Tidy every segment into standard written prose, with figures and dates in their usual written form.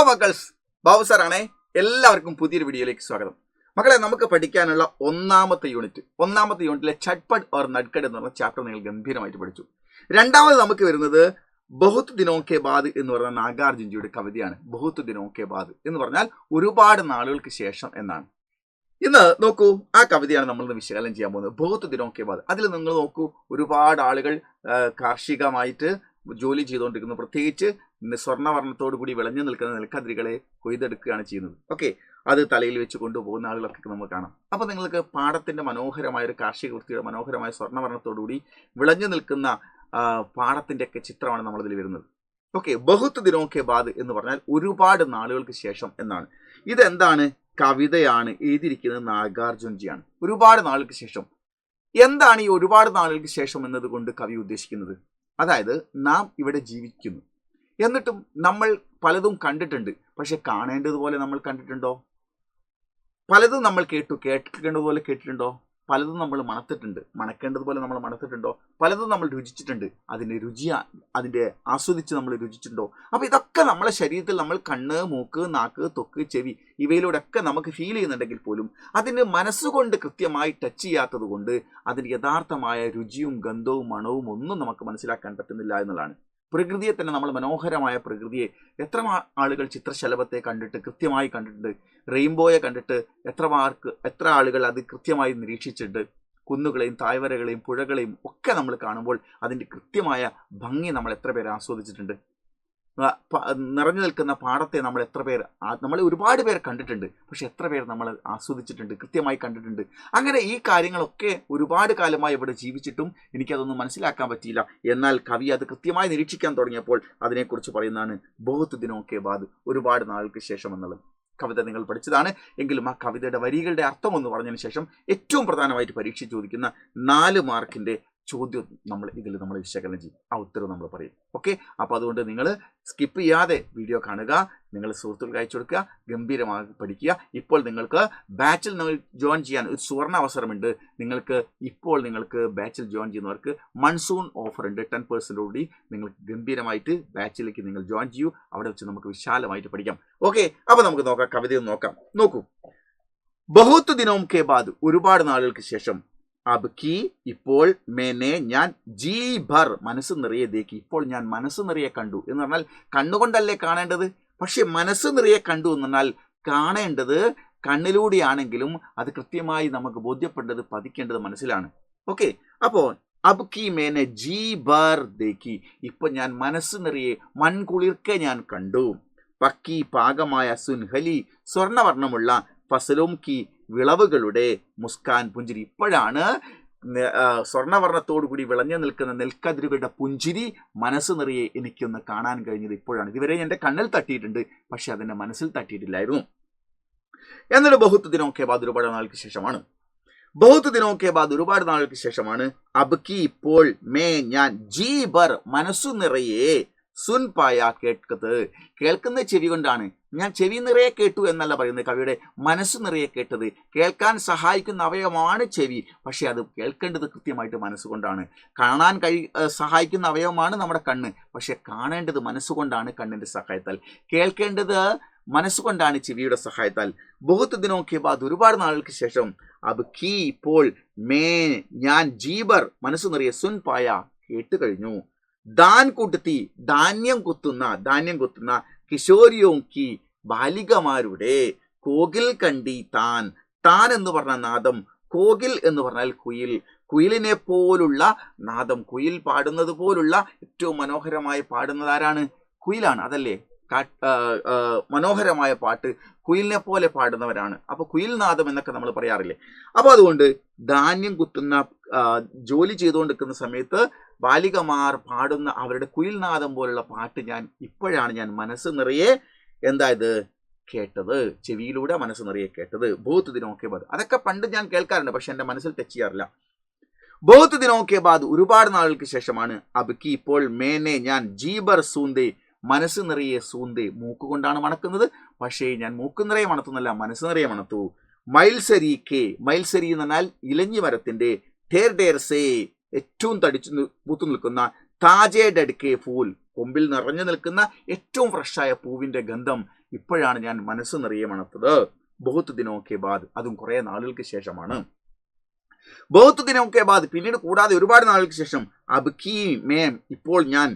മക്കൾസ്, ബാബു സാറാണേ. എല്ലാവർക്കും പുതിയൊരു വീഡിയോയിലേക്ക് സ്വാഗതം. മക്കളെ, നമുക്ക് പഠിക്കാനുള്ള ഒന്നാമത്തെ യൂണിറ്റിലെ ചട്പട് ഓർ നട്കട് എന്ന് പറഞ്ഞ ചാപ്റ്റർ നിങ്ങൾ ഗംഭീരമായിട്ട് പഠിച്ചു. രണ്ടാമത് നമുക്ക് വരുന്നത് ബഹുത് ദിനോ കെ ബാദ് എന്ന് പറയുന്ന നാഗാർജുൻജിയുടെ കവിതയാണ്. ബഹുത് ദിനോ കെ ബാദ് എന്ന് പറഞ്ഞാൽ ഒരുപാട് നാളുകൾക്ക് ശേഷം എന്നാണ്. ഇന്ന് നോക്കൂ, ആ കവിതയാണ് നമ്മൾ വിശകലനം ചെയ്യാൻ പോകുന്നത്. ബഹുത് ദിനോ കെ ബാദ്. അതിൽ നിങ്ങൾ നോക്കൂ, ഒരുപാട് ആളുകൾ കാർഷികമായിട്ട് ജോലി ചെയ്തുകൊണ്ടിരിക്കുന്നു. പ്രത്യേകിച്ച് സ്വർണ്ണവർണ്ണത്തോടു കൂടി വിളഞ്ഞു നിൽക്കുന്ന നെൽക്കതിരുകളെ കൊയ്തെടുക്കുകയാണ് ചെയ്യുന്നത്. ഓക്കെ, അത് തലയിൽ വെച്ച് കൊണ്ടുപോകുന്ന ആളുകളൊക്കെ നമുക്ക് കാണാം. അപ്പോൾ നിങ്ങൾക്ക് പാടത്തിന്റെ മനോഹരമായ ഒരു കാർഷിക വൃത്തിയുടെ മനോഹരമായ സ്വർണ്ണവർണ്ണത്തോടുകൂടി വിളഞ്ഞു നിൽക്കുന്ന പാടത്തിന്റെ ഒക്കെ ചിത്രമാണ് നമ്മളിതിൽ വരുന്നത്. ഓക്കെ, ബഹുത് ദിനോ കെ ബാദ് എന്ന് പറഞ്ഞാൽ ഒരുപാട് നാളുകൾക്ക് ശേഷം എന്നാണ്. ഇതെന്താണ്? കവിതയാണ്. എഴുതിയിരിക്കുന്നത് നാഗാർജുൻജിയാണ്. ഒരുപാട് നാളുകൾക്ക് ശേഷം. എന്താണ് ഈ ഒരുപാട് നാളുകൾക്ക് ശേഷം എന്നതുകൊണ്ട് കവി ഉദ്ദേശിക്കുന്നത്? അതായത് നാം ഇവിടെ ജീവിക്കുന്നു, എന്നിട്ടും നമ്മൾ പലതും കണ്ടിട്ടുണ്ട്. പക്ഷെ കാണേണ്ടതുപോലെ നമ്മൾ കണ്ടിട്ടുണ്ടോ? പലതും നമ്മൾ കേൾക്കേണ്ടതുപോലെ കേട്ടിട്ടുണ്ടോ? പലതും നമ്മൾ മണക്കേണ്ടതുപോലെ നമ്മൾ മണത്തിട്ടുണ്ടോ? പലതും നമ്മൾ രുചിച്ചിട്ടുണ്ട്. അതിൻ്റെ ആസ്വദിച്ച് നമ്മൾ രുചിച്ചിട്ടുണ്ടോ? അപ്പോൾ ഇതൊക്കെ നമ്മളെ ശരീരത്തിൽ നമ്മൾ കണ്ണ്, മൂക്ക്, നാക്ക്, ത്വക്ക്, ചെവി ഇവയിലൂടെയൊക്കെ നമുക്ക് ഫീൽ ചെയ്യുന്നുണ്ടെങ്കിൽ പോലും അതിന് മനസ്സുകൊണ്ട് കൃത്യമായി ടച്ച് ചെയ്യാത്തത് കൊണ്ട് അതിന് യഥാർത്ഥമായ രുചിയും ഗന്ധവും മണവും ഒന്നും നമുക്ക് മനസ്സിലാക്കാൻ പറ്റുന്നില്ല എന്നുള്ളതാണ്. പ്രകൃതിയെ തന്നെ, നമ്മൾ മനോഹരമായ പ്രകൃതിയെ എത്ര ആളുകൾ ചിത്രശലഭത്തെ കണ്ടിട്ട് കൃത്യമായി കണ്ടിട്ടുണ്ട്. റെയിൻബോയെ കണ്ടിട്ട് എത്ര ആളുകൾ അത് കൃത്യമായി നിരീക്ഷിച്ചിട്ടുണ്ട്. കുന്നുകളെയും താഴ്വരകളെയും പുഴകളെയും ഒക്കെ നമ്മൾ കാണുമ്പോൾ അതിൻ്റെ കൃത്യമായ ഭംഗി നമ്മൾ എത്ര പേർ ആസ്വദിച്ചിട്ടുണ്ട്. നിറഞ്ഞു നിൽക്കുന്ന പാടത്തെ നമ്മൾ ഒരുപാട് പേർ കണ്ടിട്ടുണ്ട്. പക്ഷെ എത്ര പേർ നമ്മൾ ആസ്വദിച്ചിട്ടുണ്ട്, കൃത്യമായി കണ്ടിട്ടുണ്ട്. അങ്ങനെ ഈ കാര്യങ്ങളൊക്കെ ഒരുപാട് കാലമായി ഇവിടെ ജീവിച്ചിട്ടും എനിക്കതൊന്നും മനസ്സിലാക്കാൻ പറ്റിയില്ല. എന്നാൽ കവി അത് കൃത്യമായി നിരീക്ഷിക്കാൻ തുടങ്ങിയപ്പോൾ അതിനെക്കുറിച്ച് പറയുന്നതാണ് ബഹുത് ദിനോ കെ ബാദ്, ഒരുപാട് നാളുകൾക്ക് ശേഷം എന്നുള്ളത്. കവിത നിങ്ങൾ പഠിച്ചതാണ്. എങ്കിലും ആ കവിതയുടെ വരികളുടെ അർത്ഥം ഒന്ന് പറഞ്ഞതിന് ശേഷം ഏറ്റവും പ്രധാനമായിട്ട് പരീക്ഷ ചോദിക്കുന്ന 4 മാർക്കിന്റെ ചോദ്യം നമ്മൾ വിശകലനം ചെയ്യും. ആ ഉത്തരവ് നമ്മൾ പറയും. ഓക്കെ, അപ്പോൾ അതുകൊണ്ട് നിങ്ങൾ സ്കിപ്പ് ചെയ്യാതെ വീഡിയോ കാണുക, നിങ്ങൾ സുഹൃത്തുക്കൾക്ക് അയച്ചു കൊടുക്കുക, ഗംഭീരമായി പഠിക്കുക. ഇപ്പോൾ നിങ്ങൾക്ക് ബാച്ചിൽ നിങ്ങൾ ജോയിൻ ചെയ്യാൻ ഒരു സുവർണ അവസരമുണ്ട്. നിങ്ങൾക്ക് ബാച്ചിൽ ജോയിൻ ചെയ്യുന്നവർക്ക് മൺസൂൺ ഓഫർ ഉണ്ട്. 10% കൂടി നിങ്ങൾക്ക് ഗംഭീരമായിട്ട് ബാച്ചിലേക്ക് നിങ്ങൾ ജോയിൻ ചെയ്യൂ. അവിടെ വെച്ച് നമുക്ക് വിശാലമായിട്ട് പഠിക്കാം. ഓക്കെ, അപ്പോൾ നമുക്ക് നോക്കാം, കവിതയൊന്ന് നോക്കാം. നോക്കൂ, ബഹുത് ദിനോ കെ ബാദ്, ഒരുപാട് നാളുകൾക്ക് ശേഷം. അബ് കി, ഇപ്പോൾ, മേനെ, ഞാൻ, ജി ഭർ, മനസ്സ് നിറയെ ദേക്കി, ഇപ്പോൾ ഞാൻ മനസ്സ് നിറയെ കണ്ടു എന്ന് പറഞ്ഞാൽ കണ്ണുകൊണ്ടല്ലേ കാണേണ്ടത്. പക്ഷെ മനസ്സ് നിറയെ കണ്ടു എന്ന് പറഞ്ഞാൽ കാണേണ്ടത് കണ്ണിലൂടെയാണെങ്കിലും അത് കൃത്യമായി നമുക്ക് ബോധ്യപ്പെടേണ്ടത്, പതിക്കേണ്ടത് മനസ്സിലാണ്. ഓക്കെ, അപ്പോൾ അബ് കി മേനെ ജി ഭർ ദേക്കി, ഇപ്പൊ ഞാൻ മനസ്സ് നിറയെ മൺകുളിർക്കെ ഞാൻ കണ്ടു. പക്കി, പാകമായ, സുൻഹലി, സ്വർണ്ണവർണ്ണമുള്ള, ഫസലും കി, വിളവുകളുടെ, മുസ്കാൻ, പുഞ്ചിരി, ഇപ്പോഴാണ് സ്വർണ്ണവർണ്ണത്തോടു കൂടി വിളഞ്ഞു നിൽക്കുന്ന നെൽക്കതിരുകളുടെ പുഞ്ചിരി മനസ്സ് നിറയെ എനിക്കൊന്ന് കാണാൻ കഴിഞ്ഞത് ഇപ്പോഴാണ്. ഇതുവരെ എൻ്റെ കണ്ണിൽ തട്ടിയിട്ടുണ്ട്, പക്ഷെ അതെൻ്റെ മനസ്സിൽ തട്ടിയിട്ടില്ലായിരുന്നു. എന്നിട്ട് ബഹുത് ദിനോ കെ ബാദ്, ഒരുപാട് നാൾക്ക് ശേഷമാണ്. ബഹുത് ദിനോ കെ ബാദ്, ഒരുപാട് നാൾക്ക് ശേഷമാണ്. അബ് കി, ഇപ്പോൾ, മേ, ഞാൻ, ജി ഭർ, മനസ്സു നിറയെ, സുൻ പായ, കേൾക്കുന്ന ചെവി കൊണ്ടാണ്. ഞാൻ ചെവി നിറയെ കേട്ടു എന്നല്ല പറയുന്നത്, കവിയുടെ മനസ്സ് നിറയെ കേട്ടത്. കേൾക്കാൻ സഹായിക്കുന്ന അവയവമാണ് ചെവി, പക്ഷെ അത് കേൾക്കേണ്ടത് കൃത്യമായിട്ട് മനസ്സുകൊണ്ടാണ്. കാണാൻ സഹായിക്കുന്ന അവയവമാണ് നമ്മുടെ കണ്ണ്, പക്ഷെ കാണേണ്ടത് മനസ്സുകൊണ്ടാണ് കണ്ണിന്റെ സഹായത്താൽ. കേൾക്കേണ്ടത് മനസ്സുകൊണ്ടാണ് ചെവിയുടെ സഹായത്താൽ. ബഹുത് ദിനോ കെ ബാദ്, ഒരുപാട് നാളുകൾക്ക് ശേഷം. അബ് കി, ഇപ്പോൾ, മേ, ഞാൻ, ജീബർ, മനസ്സു നിറയെ, സുൻ പായ, കേട്ടു കഴിഞ്ഞു. ദാൻ കുട്ടുത്തി, ധാന്യം കുത്തുന്ന, കിശോരിയോം കി, ബാലികമാരുടെ, കോകിൽ കണ്ടി, താൻ എന്ന് പറഞ്ഞ നാദം, കോകിൽ എന്ന് പറഞ്ഞാൽ കുയിലിനെ പോലുള്ള നാദം, കുയിൽ പാടുന്നത് പോലുള്ള ഏറ്റവും മനോഹരമായി പാടുന്നത് ആരാണ്? കുയിലാണ്, അതല്ലേ? മനോഹരമായ പാട്ട് കുയിലിനെ പോലെ പാടുന്നവരാണ്. അപ്പൊ കുയിൽ നാദം എന്നൊക്കെ നമ്മൾ പറയാറില്ലേ? അപ്പൊ അതുകൊണ്ട് ധാന്യം കുത്തുന്ന, ജോലി ചെയ്തുകൊണ്ടിരിക്കുന്ന സമയത്ത് ബാലികമാർ പാടുന്ന അവരുടെ കുയിൽ നാദം പോലുള്ള പാട്ട് ഇപ്പോഴാണ് ഞാൻ മനസ്സ് നിറയെ കേട്ടത്, ചെവിയിലൂടെ മനസ്സ് നിറയെ കേട്ടത്. ബഹുത് ദിനോ കെ ബാദ്, അതൊക്കെ പണ്ട് ഞാൻ കേൾക്കാറുണ്ട്, പക്ഷെ എൻ്റെ മനസ്സിൽ ടച്ച് ചെയ്യാറില്ല. ബഹുത് ദിനോ കെ ബാദ്, ഒരുപാട് നാളുകൾക്ക് ശേഷമാണ്. അബ് കി, ഇപ്പോൾ, മേനെ, ഞാൻ, ജീബർ സൂന്ദേ, മനസ്സ് നിറയെ, സൂന്ദേ, മൂക്കുകൊണ്ടാണ് മണക്കുന്നത്, പക്ഷേ ഞാൻ മൂക്ക് നിറയെ മണത്തുന്നല്ല, മനസ്സ് നിറയെ മണത്തു. മൈൽസരി കെ, മൈൽസരി എന്ന് പറഞ്ഞാൽ ഇലഞ്ഞി മരത്തിന്റെ, ഠേർ ഠേർ സേ, ഏറ്റവും പൂത്തു നിൽക്കുന്ന, താജേ ഡെഡ്കെ ഫൂൽ, കൊമ്പിൽ നിറഞ്ഞു നിൽക്കുന്ന ഏറ്റവും ഫ്രഷായ പൂവിന്റെ ഗന്ധം ഇപ്പോഴാണ് ഞാൻ മനസ്സ് നിറയെ മണത്തത്. ബഹുത്ത് ദിനോ കെ ബാദ്, അതും കുറെ നാളുകൾക്ക് ശേഷമാണ്. ബഹുത്ത് ദിനോ കെ ബാദ്, പിന്നീട് കൂടാതെ ഒരുപാട് നാളുകൾക്ക് ശേഷം. അബ് കീ മേം, ഇപ്പോൾ ഞാൻ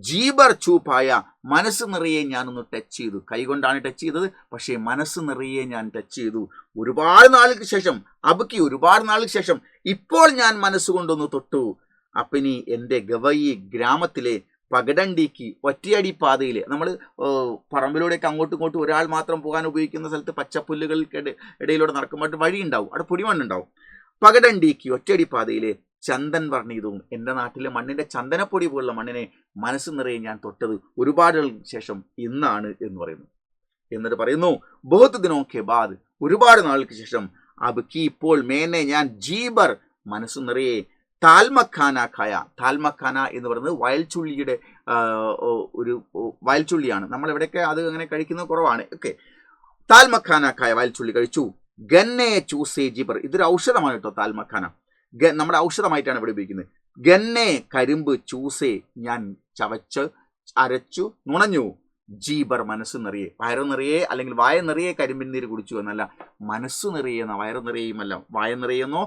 ജീബർ ചൂപ്പായ, മനസ്സ് നിറയെ ഞാനൊന്ന് ടച്ച് ചെയ്തു. കൈകൊണ്ടാണ് ടച്ച് ചെയ്തത്, പക്ഷേ മനസ്സ് നിറയെ ഞാൻ ടച്ച് ചെയ്തു. ഒരുപാട് നാളുകൾക്ക് ശേഷം, അബുക്കി ഒരുപാട് നാളുകൾക്ക് ശേഷം, ഇപ്പോൾ ഞാൻ മനസ്സുകൊണ്ടൊന്ന് തൊട്ടു. അപ്പനി എൻ്റെ ഗവയി ഗ്രാമത്തിലെ പകടണ്ടിക്ക് ഒറ്റയടി പാതയിൽ, നമ്മൾ പറമ്പിലൂടെയൊക്കെ അങ്ങോട്ടും ഇങ്ങോട്ടും ഒരാൾ മാത്രം പോകാൻ ഉപയോഗിക്കുന്ന സ്ഥലത്ത് പച്ചപ്പുല്ലുകൾക്ക് ഇടയിലൂടെ നടക്കുമ്പോൾ വഴി ഉണ്ടാവും, അവിടെ പൊടിമണ്ണുണ്ടാവും. പകടണ്ടിക്ക് ഒറ്റയടി പാതയിലെ ചന്ദൻ വർണ്ണീതവും, എൻ്റെ നാട്ടിലെ മണ്ണിൻ്റെ ചന്ദനപ്പൊടി പോലുള്ള മണ്ണിനെ മനസ്സ് നിറയെ ഞാൻ തൊട്ടത് ഒരുപാട് ശേഷം ഇന്നാണ് എന്ന് പറയുന്നു. എന്നിട്ട് പറയുന്നു ബഹുത്ത് ദിനോ കെ ബാദ്, ഒരുപാട് നാളുകൾക്ക് ശേഷം. അബ് കി, ഇപ്പോൾ മേനെ ഞാൻ ജീബർ, മനസ്സ് നിറയെ താൽമഖാന ഖായ. താൽമഖാന എന്ന് പറയുന്നത് വയൽച്ചുള്ളിയുടെ ഒരു വയൽച്ചുള്ളിയാണ്. നമ്മൾ എവിടെയൊക്കെ അത് അങ്ങനെ കഴിക്കുന്നത് കുറവാണ്. ഓക്കെ, താൽമഖാന ഖായ, വയൽച്ചുള്ളി കഴിച്ചു. ഗന്നെ ചൂസേ ജീബർ, ഇതൊരു ഔഷധമാണ് കേട്ടോ. താൽമഖാന നമ്മുടെ ഔഷധമായിട്ടാണ് ഇവിടെ ഉപയോഗിക്കുന്നത്. ഗന്നെ, കരിമ്പ്, ചൂസേ, ഞാൻ ചവച്ച് അരച്ചു നുണഞ്ഞു. ജീബർ, മനസ്സ് നിറയെ, വയറു നിറയെ അല്ലെങ്കിൽ വായ നിറയെ കരിമ്പിൻ നീര് കുടിച്ചു എന്നല്ല, മനസ്സ് നിറയെന്ന, വയറു നിറയുമല്ല, വായ നിറയെന്നോ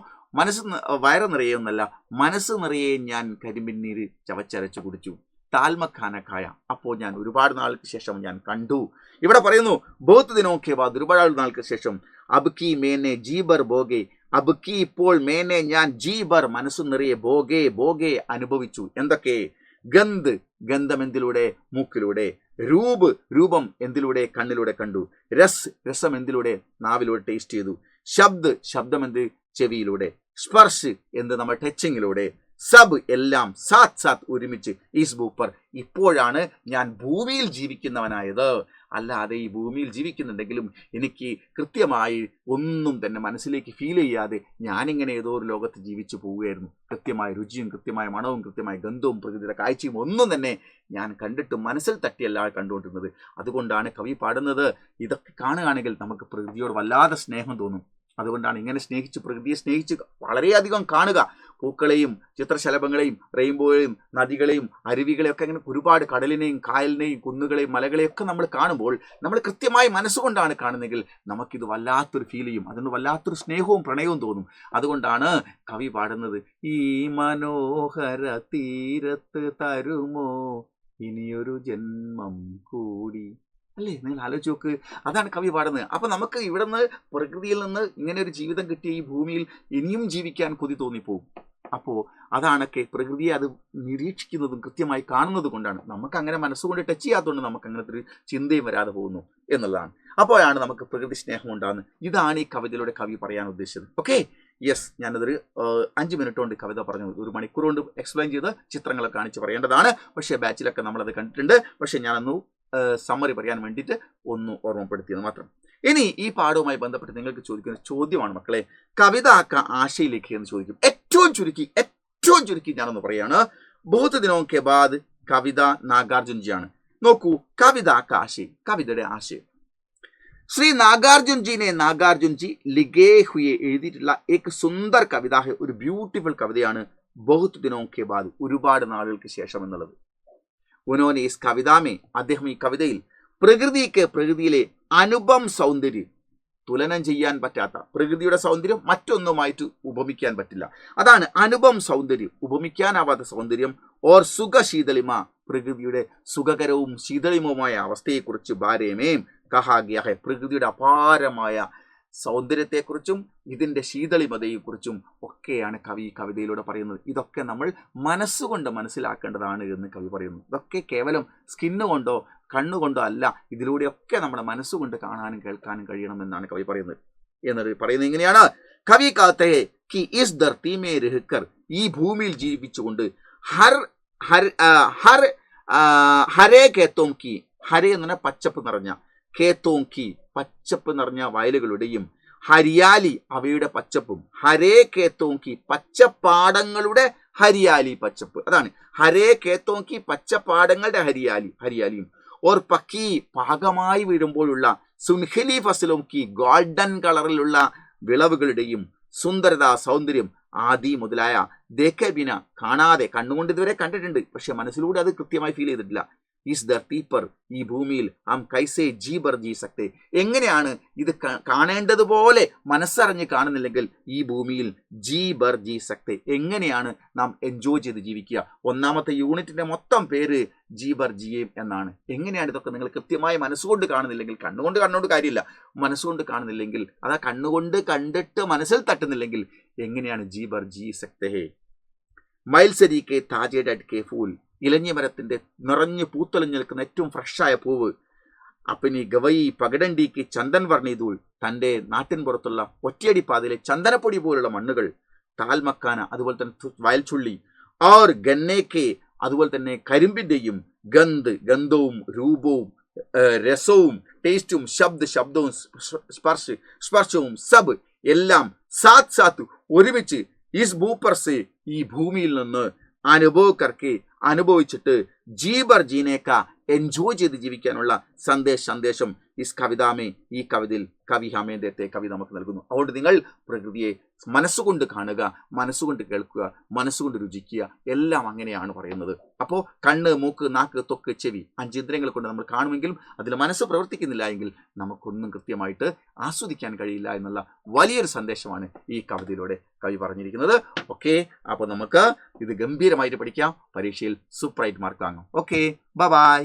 വയറു നിറയെന്നല്ല, മനസ്സ് നിറയെ ഞാൻ കരിമ്പിൻ നീര് ചവച്ചരച്ചു കുടിച്ചു. താൽമഖാന ഖായ, അപ്പോൾ ഞാൻ ഒരുപാട് നാൾക്ക് ശേഷം ഞാൻ കണ്ടു. ഇവിടെ പറയുന്നു ബഹുത്ത് ദിനോ കെ ബാദ്, ഒരുപാട് നാൾക്ക് ശേഷം. അബ്കി മേനെ ജീബർ ബോഗെ, അബ്കി ഇപ്പോൾ മേനെ ഞാൻ ജീബർ, മനസ്സു നിറയെ, ബോഗെ ബോഗെ അനുഭവിച്ചു. എന്തൊക്കെ? ഗന്ധ്, ഗന്ധം എന്തിലൂടെ? മൂക്കിലൂടെ. രൂപ്, രൂപം എന്തിലൂടെ? കണ്ണിലൂടെ കണ്ടു. രസ്, രസം എന്തിലൂടെ? നാവിലൂടെ ടേസ്റ്റ് ചെയ്തു. ശബ്ദ്, ശബ്ദം എന്ത്? ചെവിയിലൂടെ. സ്പർശ് എന്ത്? നമ്മൾ ടച്ചിങ്ങിലൂടെ. സബ്, എല്ലാം. സാത്ത് സാത്ത്, ഒരുമിച്ച്. ഈസ് ബൂപ്പർ, ഇപ്പോഴാണ് ഞാൻ ഭൂമിയിൽ ജീവിക്കുന്നവനായത്. അല്ലാതെ ഈ ഭൂമിയിൽ ജീവിക്കുന്നുണ്ടെങ്കിലും എനിക്ക് കൃത്യമായി ഒന്നും തന്നെ മനസ്സിലേക്ക് ഫീൽ ചെയ്യാതെ ഞാനിങ്ങനെ ഏതോ ഒരു ലോകത്ത് ജീവിച്ചു പോവുകയായിരുന്നു. കൃത്യമായ രുചിയും കൃത്യമായ മണവും കൃത്യമായ ഗന്ധവും പ്രകൃതിയുടെ കാഴ്ചയും ഒന്നും തന്നെ ഞാൻ കണ്ടിട്ടും മനസ്സിൽ തട്ടിയല്ല കണ്ടുകൊണ്ടിരുന്നത്. അതുകൊണ്ടാണ് കവി പാടുന്നത്, ഇതൊക്കെ കാണുകയാണെങ്കിൽ നമുക്ക് പ്രകൃതിയോട് വല്ലാതെ സ്നേഹം തോന്നും. അതുകൊണ്ടാണ് ഇങ്ങനെ സ്നേഹിച്ച്, പ്രകൃതിയെ സ്നേഹിച്ച് വളരെയധികം കാണുക. പൂക്കളെയും ചിത്രശലഭങ്ങളെയും റെയിൻബോയെയും നദികളെയും അരുവികളെയും ഒക്കെ അങ്ങനെ ഒരുപാട്, കടലിനെയും കായലിനെയും കുന്നുകളെയും മലകളെയും ഒക്കെ നമ്മൾ കാണുമ്പോൾ നമ്മൾ കൃത്യമായി മനസ്സുകൊണ്ടാണ് കാണുന്നതെങ്കിൽ നമുക്കിത് വല്ലാത്തൊരു ഫീൽ ചെയ്യും. അതിന് വല്ലാത്തൊരു സ്നേഹവും പ്രണയവും തോന്നും. അതുകൊണ്ടാണ് കവി പാടുന്നത്, ഈ മനോഹര തീരത്ത് തരുമോ ഇനിയൊരു ജന്മം കൂടി. അല്ലേ, നിങ്ങൾ ആലോചിച്ച് നോക്ക്. അതാണ് കവി പാടുന്നത്. അപ്പൊ നമുക്ക് ഇവിടെ നിന്ന്, പ്രകൃതിയിൽ നിന്ന് ഇങ്ങനെ ഒരു ജീവിതം കിട്ടിയ ഈ ഭൂമിയിൽ ഇനിയും ജീവിക്കാൻ കൊതി തോന്നിപ്പോവും. അപ്പോൾ അതാണൊക്കെ പ്രകൃതിയെ അത് നിരീക്ഷിക്കുന്നതും കൃത്യമായി കാണുന്നത് കൊണ്ടാണ്. നമുക്ക് അങ്ങനെ മനസ്സുകൊണ്ട് ടച്ച് ചെയ്യാത്തതുകൊണ്ട് നമുക്ക് അങ്ങനത്തെ ഒരു ചിന്തയും വരാതെ പോകുന്നു എന്നുള്ളതാണ്. അപ്പോഴാണ് നമുക്ക് പ്രകൃതി സ്നേഹം ഉണ്ടാകുന്നത്. ഇതാണ് ഈ കവിതയിലൂടെ കവി പറയാൻ ഉദ്ദേശിച്ചത്. ഓക്കെ, യെസ്, ഞാനതൊരു 5 മിനിറ്റ് കൊണ്ട് കവിത പറഞ്ഞു, 1 മണിക്കൂർ കൊണ്ട് എക്സ്പ്ലെയിൻ ചെയ്ത് ചിത്രങ്ങളെ കാണിച്ച് പറയേണ്ടതാണ്. പക്ഷേ ബാച്ചിലൊക്കെ നമ്മളത് കണ്ടിട്ടുണ്ട്. പക്ഷേ ഞാനൊന്ന് സമ്മറി പറയാൻ വേണ്ടിയിട്ട് ഒന്ന് ഓർമ്മപ്പെടുത്തിയത് മാത്രം. ഇനി ഈ പാഠവുമായി ബന്ധപ്പെട്ട് നിങ്ങൾക്ക് ചോദിക്കുന്ന ചോദ്യമാണ് മക്കളെ, കവിത ആക്ക ആശയിലേക്ക് എന്ന് ചോദിക്കും. ഏറ്റവും ചുരുക്കി ഞാനൊന്ന് പറയാണ്. ബഹുത്ത് ദിനോ കെ ബാദ്, കവിത നാഗാർജുൻജിയാണ്. നോക്കൂ, കവിത ആക്ക ആശയം, കവിതയുടെ ആശയം. ശ്രീ നാഗാർജുൻജി ലിഖേ ഹുയെ എഴുതിയിട്ടുള്ള ഏക് സുന്ദർ കവിത, ഒരു ബ്യൂട്ടിഫുൾ കവിതയാണ് ബഹുത്ത് ദിനോ കെ ബാദ്, ഒരുപാട് നാളുകൾക്ക് ശേഷം എന്നുള്ളത്. ഉനോനെ ഇസ് കവിതാമേ, അദ്ദേഹം ഈ കവിതയിൽ പ്രകൃതിയിലെ അനുപം സൗന്ദര്യം, തുലനം ചെയ്യാൻ പറ്റാത്ത പ്രകൃതിയുടെ സൗന്ദര്യം മറ്റൊന്നുമായിട്ട് ഉപമിക്കാൻ പറ്റില്ല. അതാണ് അനുപം സൗന്ദര്യം, ഉപമിക്കാനാവാത്ത സൗന്ദര്യം. ഓർ സുഖശീതളിമ, പ്രകൃതിയുടെ സുഖകരവും ശീതളിമവുമായ അവസ്ഥയെക്കുറിച്ച് ബാരേമേം കഹാഗ്യ ഹെ, പ്രകൃതിയുടെ അപാരമായ സൗന്ദര്യത്തെക്കുറിച്ചും ഇതിൻ്റെ ശീതളിമതയെക്കുറിച്ചും ഒക്കെയാണ് കവി കവിതയിലൂടെ പറയുന്നത്. ഇതൊക്കെ നമ്മൾ മനസ്സുകൊണ്ട് മനസ്സിലാക്കേണ്ടതാണ് എന്ന് കവി പറയുന്നു. ഇതൊക്കെ കേവലം സ്കിന്ന് കൊണ്ടോ കണ്ണുകൊണ്ടോ അല്ല, ഇതിലൂടെയൊക്കെ നമ്മുടെ മനസ്സുകൊണ്ട് കാണാനും കേൾക്കാനും കഴിയണമെന്നാണ് കവി പറയുന്നത്. എന്നിട്ട് പറയുന്നത് ഇങ്ങനെയാണ്, കവി കാത്തെ കി ഇസ് ധർത്തി മേ രഹ്കർ, ഈ ഭൂമിയിൽ ജീവിച്ചുകൊണ്ട് ഹരേ കേത്തോം കി, ഹരേ എന്ന് പറഞ്ഞാൽ പച്ചപ്പ് നിറഞ്ഞ, കേത്തോം കി പച്ചപ്പ് നിറഞ്ഞ വയലുകളുടെയും, ഹരിയാലി അവയുടെ പച്ചപ്പും, ഹരേ കേത്തോം കി പച്ചപ്പാടങ്ങളുടെ ഹരിയാലി പച്ചപ്പ്, അതാണ് ഹരേ കേത്തോം കി പച്ചപ്പാടങ്ങളുടെ ഹരിയാലിയും. ഓർ പക്കി പാകമായി വീഴുമ്പോഴുള്ള, സുൻഹലി ഫസലോം കി ഗോൾഡൻ കളറിലുള്ള വിളവുകളുടെയും, സുന്ദരത സൗന്ദര്യം, ആദി മുതലായ ദേഖെ ബിന കാണാതെ കണ്ണുകൊണ്ട് ഇതുവരെ കണ്ടിട്ടുണ്ട്, പക്ഷെ മനസ്സിലൂടെ അത് കൃത്യമായി ഫീൽ ചെയ്തിട്ടില്ല. ഈസ് ധർത്തി പർ ഈ ഭൂമിയിൽ ഹം കൈസേ ജി ബർ ജി സക്തേ, എങ്ങനെയാണ് ഇത് കാണേണ്ടതുപോലെ മനസ്സറിഞ്ഞ് കാണുന്നില്ലെങ്കിൽ ഈ ഭൂമിയിൽ ജി ബർ ജി സക്തേ, എങ്ങനെയാണ് നാം എൻജോയ് ചെയ്ത് ജീവിക്കുക. ഒന്നാമത്തെ യൂണിറ്റിന്റെ മൊത്തം പേര് ജി ബർ ജിയേം എന്നാണ്. എങ്ങനെയാണ് ഇതൊക്കെ നിങ്ങൾ കൃത്യമായി മനസ്സുകൊണ്ട് കാണുന്നില്ലെങ്കിൽ, കണ്ണുകൊണ്ട് കാര്യമില്ല, മനസ്സുകൊണ്ട് കാണുന്നില്ലെങ്കിൽ, അതാ കണ്ണുകൊണ്ട് കണ്ടിട്ട് മനസ്സിൽ തട്ടുന്നില്ലെങ്കിൽ എങ്ങനെയാണ് ജി ബർ ജി സക്തേ. മൈൽസരിക്കെ താജെ ഡഡ്കെ ഫൂൽ, ഇലഞ്ഞി മരത്തിന്റെ നിറഞ്ഞു പൂത്തൊലിഞ്ഞു നിൽക്കുന്ന ഏറ്റവും ഫ്രഷായ പൂവ്. അപ്പനി ഗവയി പകടണ്ടിക്ക് ചന്ദൻ വർണ്ണീതൂൾ, തൻ്റെ നാട്ടിൻ പുറത്തുള്ള ഒറ്റയടിപ്പാതയിലെ ചന്ദനപ്പൊടി പോലുള്ള മണ്ണുകൾ. താൽമക്കാന, അതുപോലെ തന്നെ വയൽച്ചുള്ളി. ഓർ ഗന്നേക്കെ, അതുപോലെ തന്നെ കരിമ്പിന്റെയും ഗന്ധവും രൂപവും രസവും ടേസ്റ്റും ശബ്ദവും സ്പർശവും സബ് എല്ലാം സാത്ത് ഒരുമിച്ച് ഇസ് ഭൂപ്പർസെ, ഈ ഭൂമിയിൽ നിന്ന് അനുഭവിച്ചിട്ട് ജീബർ ജീനേക്ക എൻജോയ് ചെയ്ത് ജീവിക്കാനുള്ള സന്ദേശം ഇസ് കവിതാമേ, ഈ കവിതയിൽ കവി ഹമേ ദേത്തെ, കവി നമുക്ക് നൽകുന്നു. അതുകൊണ്ട് നിങ്ങൾ പ്രകൃതിയെ മനസ്സുകൊണ്ട് കാണുക, മനസ്സുകൊണ്ട് കേൾക്കുക, മനസ്സുകൊണ്ട് രുചിക്കുക, എല്ലാം അങ്ങനെയാണ് പറയുന്നത്. അപ്പോൾ കണ്ണ്, മൂക്ക്, നാക്ക്, ത്വക്ക്, ചെവി, 5 ഇന്ദ്രിയങ്ങൾ കൊണ്ട് നമ്മൾ കാണുമെങ്കിലും അതിൽ മനസ്സ് പ്രവർത്തിക്കുന്നില്ല എങ്കിൽ നമുക്കൊന്നും കൃത്യമായിട്ട് ആസ്വദിക്കാൻ കഴിയില്ല എന്നുള്ള വലിയൊരു സന്ദേശമാണ് ഈ കവിതയിലൂടെ കവി പറഞ്ഞിരിക്കുന്നത്. ഓക്കെ, അപ്പോൾ നമുക്ക് ഇത് ഗംഭീരമായിട്ട് പഠിക്കാം, പരീക്ഷയിൽ സൂപ്പറായിട്ട് മാർക്ക് വാങ്ങാം. Okay, by.